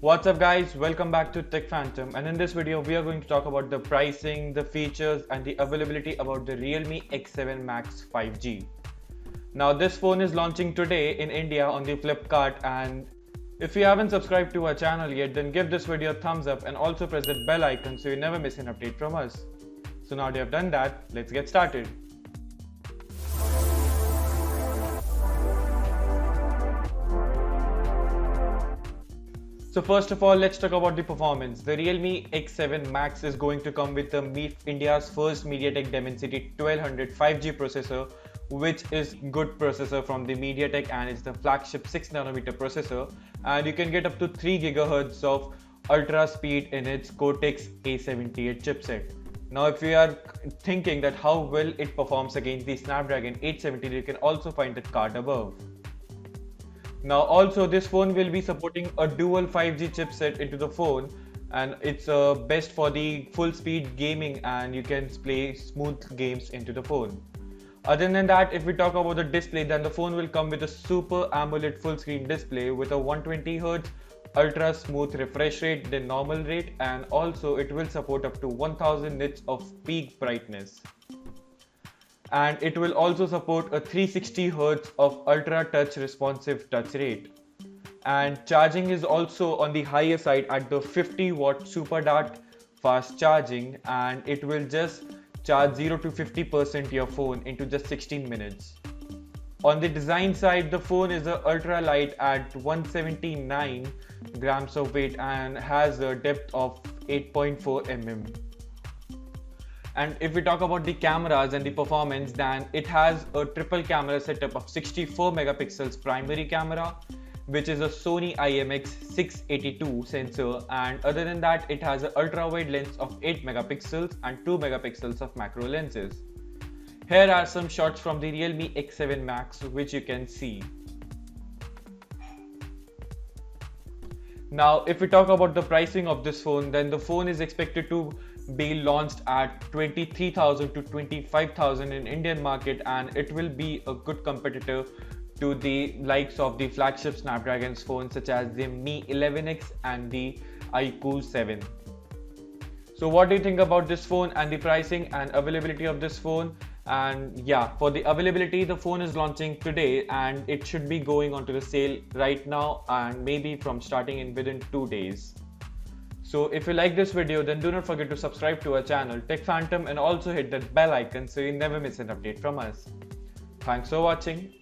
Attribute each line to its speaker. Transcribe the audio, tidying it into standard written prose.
Speaker 1: What's up guys, welcome back to Tech Phantom, and in this video we are going to talk about the pricing, the features and the availability about the Realme X7 Max 5G. Now this phone is launching today in India on the Flipkart, and if you haven't subscribed to our channel yet, then give this video a thumbs up and also press the bell icon so you never miss an update from us. So now that you have done that, let's get started. So first of all, let's talk about the performance. The Realme X7 Max is going to come with India's first MediaTek Dimensity 1200 5G processor, which is good processor from the MediaTek, and it's the flagship 6nm processor, and you can get up to 3 GHz of ultra speed in its Cortex A78 chipset. Now if you are thinking that how well it performs against the Snapdragon 870, you can also find that card above. Now also this phone will be supporting a dual 5G chipset into the phone, and it's best for the full speed gaming, and you can play smooth games into the phone. Other than that, if we talk about the display, then the phone will come with a super AMOLED full screen display with a 120Hz ultra smooth refresh rate than normal rate, and also it will support up to 1000 nits of peak brightness. And it will also support a 360Hz of ultra touch responsive touch rate. And charging is also on the higher side at the 50-watt super dart fast charging, and it will just charge 0 to 50% your phone into just 16 minutes. On the design side, the phone is ultra light at 179 grams of weight and has a depth of 8.4 mm. And if we talk about the cameras and the performance, then it has a triple camera setup of 64 megapixels primary camera, which is a Sony IMX682 sensor, and other than that it has an ultra wide lens of 8 megapixels and 2 megapixels of macro lenses. Here are some shots from the Realme X7 Max which you can see. Now if we talk about the pricing of this phone, then the phone is expected to be launched at 23,000 to 25,000 in Indian market, and it will be a good competitor to the likes of the flagship Snapdragon's phones such as the Mi 11X and the iQOO 7. So what do you think about this phone and the pricing and availability of this phone? And yeah, for the availability, the phone is launching today and it should be going onto the sale right now, and maybe from starting in within 2 days. So if you like this video, then do not forget to subscribe to our channel Tech Phantom and also hit that bell icon so you never miss an update from us. Thanks for watching.